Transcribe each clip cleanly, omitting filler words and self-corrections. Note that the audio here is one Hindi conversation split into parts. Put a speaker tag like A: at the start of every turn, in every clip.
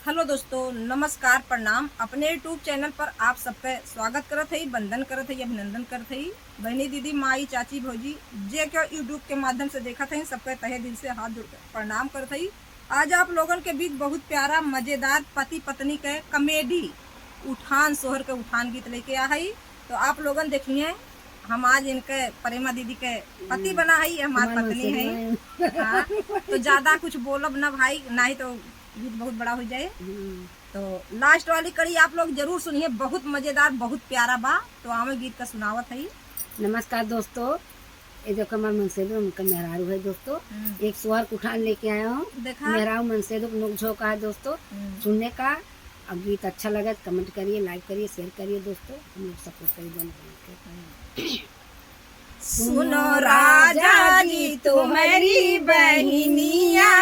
A: हेलो दोस्तों, नमस्कार, प्रणाम। अपने यूट्यूब चैनल पर आप सबका स्वागत करत है, वंदन करत है, अभिनंदन करत है। बहनी, दीदी, माई, चाची, भौजी जे क्या यूट्यूब के माध्यम से देखत है, सबका तहे दिल से हाथ जोड़ प्रणाम करत है। आज आप लोगन के बीच बहुत प्यारा मजेदार पति पत्नी के कॉमेडी उठान सोहर के उठान गीत लेके आ है। तो आप लोगन देखिए, हम आज इनके प्रेमा दीदी के पति बना है, हमारी पत्नी है। हाँ, तो ज्यादा कुछ बोलब ना भाई, नहीं तो गीत बहुत बड़ा हो जाए। तो लास्ट वाली कड़ी आप लोग जरूर सुनिए, बहुत मजेदार, बहुत प्यारा बा। तो आवे गीत का सुनावत है।
B: नमस्कार दोस्तों, ये जो कमर मनसेदो उनका मेहरारू है दोस्तों। एक सुअर उठान लेके आया हूँ। मेहरारू मनसेदो नोक झोंक है दोस्तों, सुनने का। अब गीत अच्छा लगा तो कमेंट करिए, लाइक करिए, शेयर करिए दोस्तों, हम लोग सपोर्ट करिए दोनों।
A: सुनो राजा जी तुम्हारी बहनिया,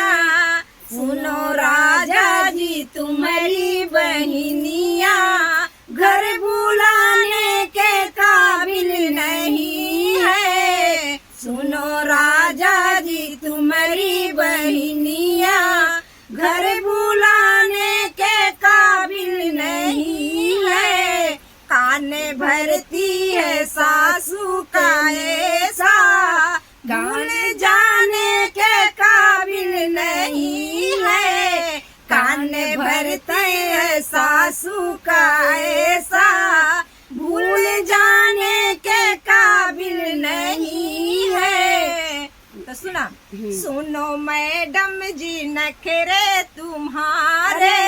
A: सुनो राजा जी तुम्हारी बहनिया, घर बुलाने के काबिल नहीं है। सुनो राजा जी तुम्हारी बहनिया, घर बुलाने के काबिल नहीं है। कान भरती है सासू का ऐसा, गान जाने के काबिल नहीं है। कान भरते है सासू का ऐसा, भूल जाने के काबिल नहीं है। तो सुना, सुनो मैडम जी नखरे तुम्हारे,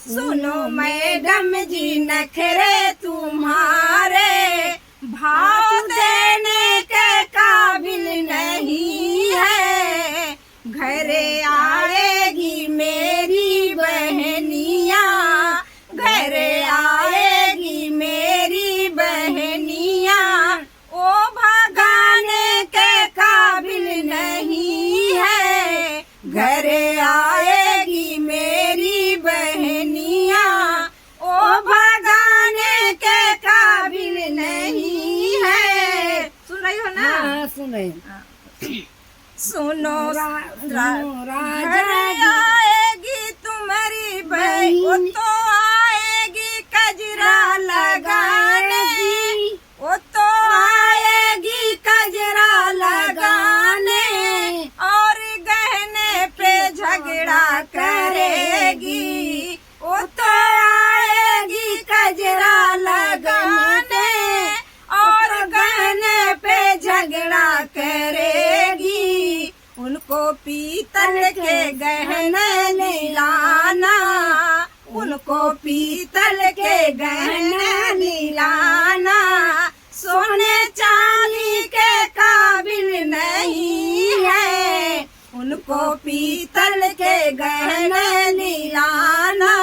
A: सुनो मैडम जी नखरे तुम्हारे, भाव देने के काबिल नहीं है। घरे आएगी मेरी बहनिया, घरे आएगी मेरी बहनिया, ओ भगाने के काबिल नहीं है। घरे आएगी मेरी बहनिया, ओ भगाने के काबिल नहीं है। सुन रही हो ना?
B: हाँ, सुन रहे हैं।
A: सुनो
B: राजा
A: आएगी तुम्हारी बहन, वो तो आएगी कजरा लगाने, वो तो आएगी कजरा लगाने, और गहने पे झगड़ा करेगी। वो तो आएगी कजरा लगाने, और गहने पे झगड़ा करेगी। उनको पीतल के गहने लीलाना, उनको पीतल के गहने लीलाना, सोने चांदी के काबिल नहीं है। उनको पीतल के गहने लीलाना,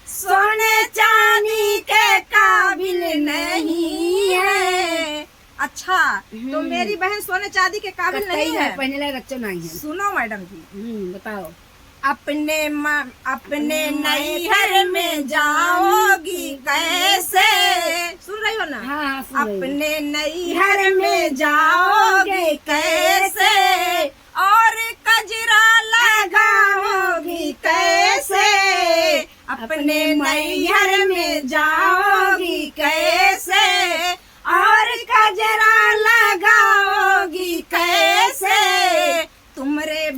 A: सोने चांदी के काबिल नहीं है। अच्छा, तो मेरी बहन सोने चांदी के काबिल नहीं है,
B: पहले रच्चो नहीं है।
A: सुनो मैडम जी,
B: बताओ।
A: अपने नैहर में जाओगी कैसे? सुन रही हो ना?
B: हाँ, सुन रही हूँ।
A: अपने नैहर में जाओगे कैसे, और कजरा लगाओगी कैसे? अपने नैहर में जाओगी कैसे, और कजरा लगाओगी कैसे? तुमरे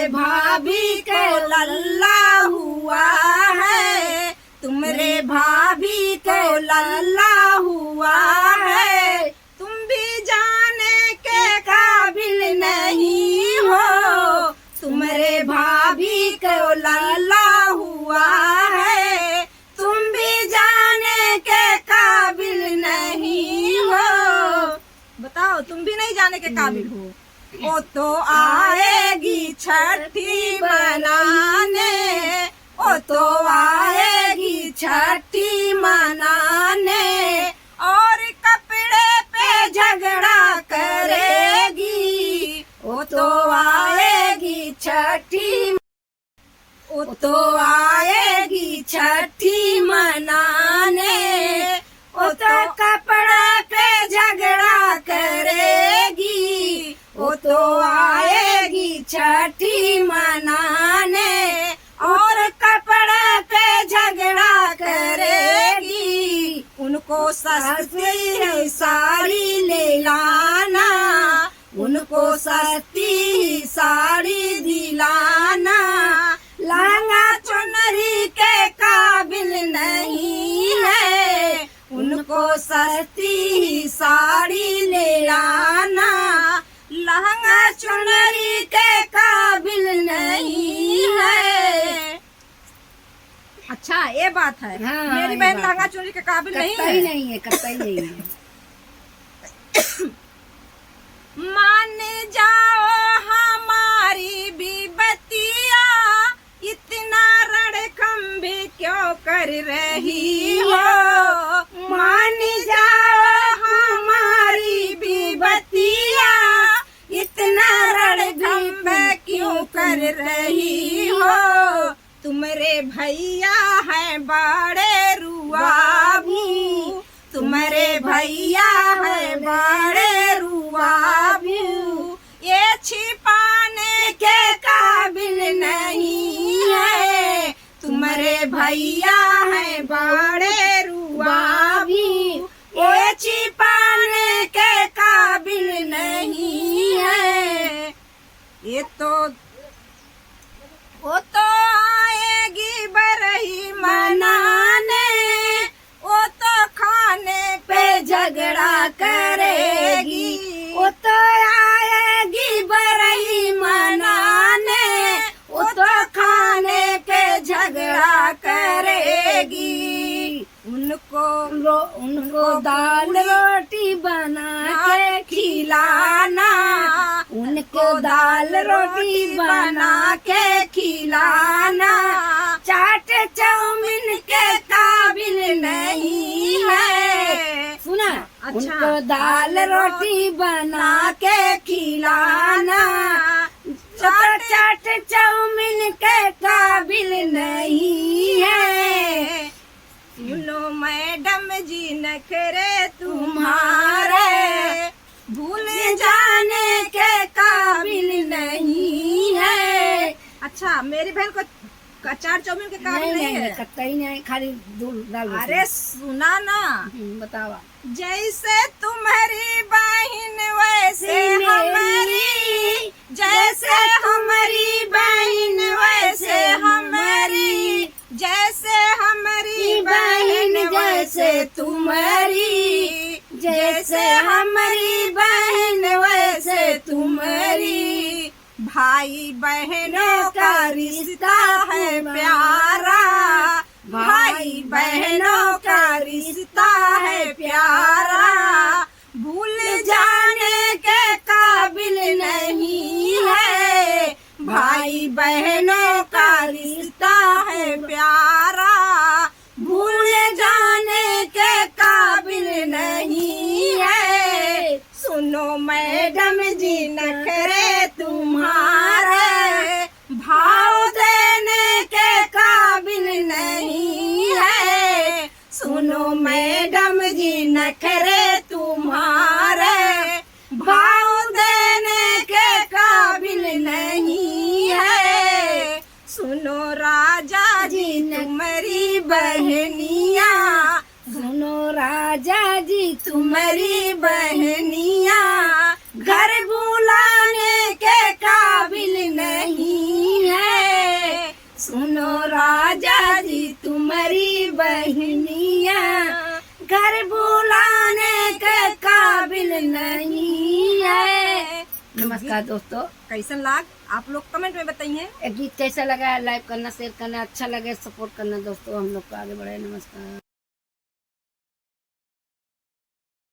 A: भाभी को लल्ला हुआ है, तुमरे भाभी को लल्ला हुआ है। तुम भी जाने के काबिल नहीं हो, तुमरे भाभी को लल्ला हुआ है। तुम भी जाने के काबिल नहीं हो। बताओ, तुम भी नहीं जाने के काबिल हो। वो तो आएगी छठी मनाने, वो तो आएगी छठी मनाने, और कपड़े पे झगड़ा करेगी। वो तो आएगी छठी, वो तो आएगी छठी मनाने, वो तो कपड़ा पे झगड़ा करेगी। वो तो आएगी छठी मनाने, सस्ती साड़ी ले लाना, उनको सस्ती साड़ी दिलाना। लहंगा चुनरी के काबिल नहीं है, उनको सस्ती साड़ी ले लाना। लहंगा चुनरी के काबिल नहीं है। अच्छा ये बात है।
B: हाँ,
A: मेरी
B: ये
A: बहन
B: बात
A: लहंगा
B: है।
A: चुनरी के काबिल नहीं
B: कतई
A: है।
B: नहीं है, कतई नहीं है।
A: मान जाओ हमारी भी बतिया, इतना रड़कम भी क्यों कर रही हो। मान जाओ हमारी भी बतिया, इतना रड़कम क्यों कर रही हो। तुम्हारे भैया हैं बड़े रुआबू, तुम्हारे भैया है बड़े रुआबू। ये छिपाने के काबिल नहीं है, तुम्हारे भैया है बड़े रुआबू। ये छिपाने के काबिल नहीं है। ये तो वो तो आएगी बरही मनाने, वो तो खाने पे झगड़ा करेगी। वो तो आएगी बरही मनाने, वो तो खाने पे झगड़ा करेगी। उनको दाल रोटी बना के खिलाना, उनको दाल रोटी बना के खिलाना। चाट चाउमीन के काबिल नहीं है। सुना? अच्छा। उनको दाल रोटी बना के खिलाना, चाट चाउमीन के काबिल नहीं है। सुनो मैडम जी नखरे तुम्हारे, भूल जाने के काबिल नहीं है। अच्छा मेरी बहन को चाट चाउमीन के काबिल नहीं है।
B: कतई नहीं, खाली दूध दाल।
A: अरे सुना ना,
B: बतावा।
A: जैसे तुम्हारी बहन वैसे हमारी, जैसे हमारी बहन वैसे हमारी, जैसे हमारी बहन वैसे तुम्हारी, जैसे हमारी बहन वैसे तुम्हारी। भाई बहनों का रिश्ता है प्यारा, भाई बहनों का रिश्ता है प्यारा। भूल जाने के काबिल नहीं है, भाई बहनों का रिश्ता है प्यारा। भूल जाने के काबिल नहीं है। सुनो मैडम जी नखरे तुम्हारे, भाव देने के काबिल नहीं है। सुनो मैडम जी नखरे तुम्हारे, भाव देने के काबिल नहीं है। सुनो राजा जी तुम्हारी बहनिया, सुनो राजा जी तुम्हारी बहनिया। घर बुलाने के काबिल नहीं है। सुनो राजा जी तुम्हारी बहनिया, घर बुलाने के काबिल नहीं है। नमस्कार दोस्तों, कैसन लाग आप लोग कमेंट में बताइए।
B: गीत कैसा लगा, लाइक करना, शेयर करना, अच्छा लगे सपोर्ट करना दोस्तों। हम लोग को आगे बढ़े। नमस्कार।